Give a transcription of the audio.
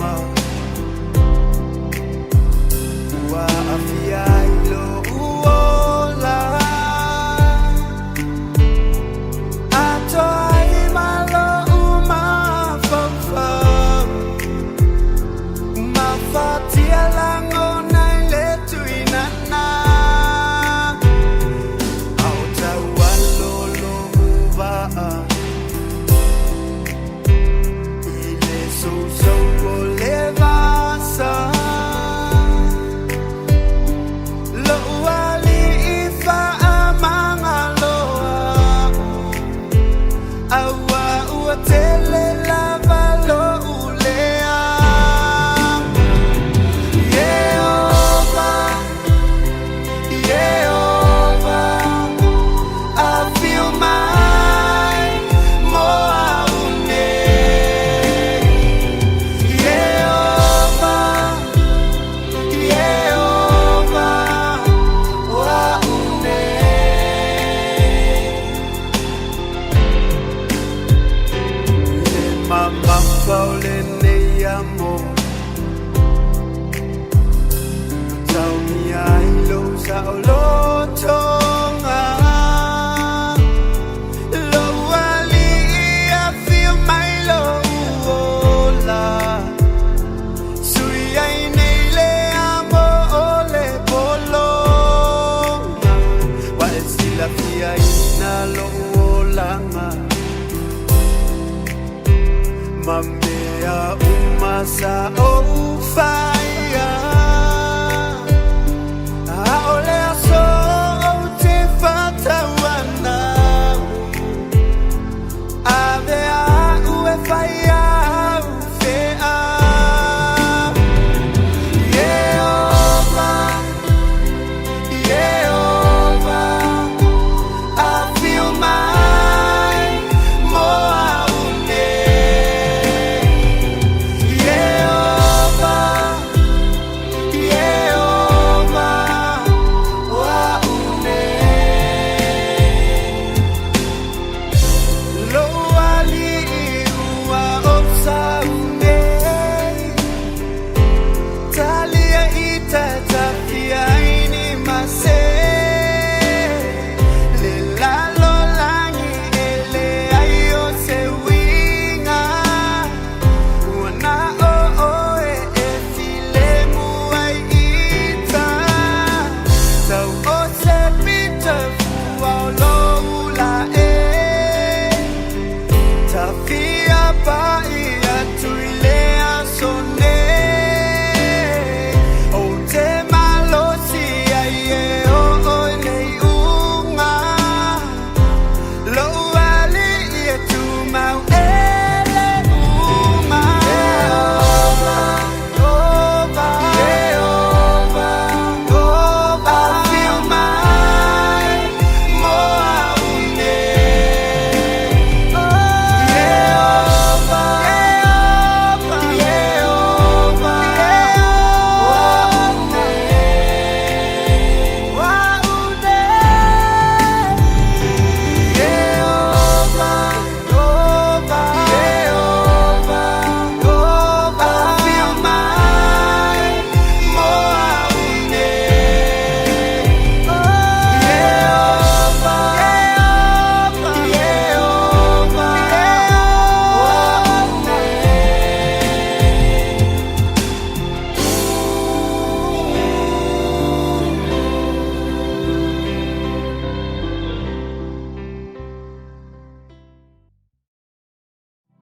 ma wa afia ilo uola atoi malo uma fafa ma fatia lango nai le tuinana au tawalo lo va so levasa lo wali ifa amangaloa awa uatele lava lo ulea Yehovah Yehovah I feel my moaune Mama Paulene amor Tau mi ai lo sa lo tonga Lo wali I feel my lo ola Sui ai nei le amo ole bolonga Wa sila fia ina lo olanga Mamea umasa ofaya Aole aso te fatawana Avea uefaya ufea Yehovah Yehovah I feel my moaune Tafia pa ia tuilea son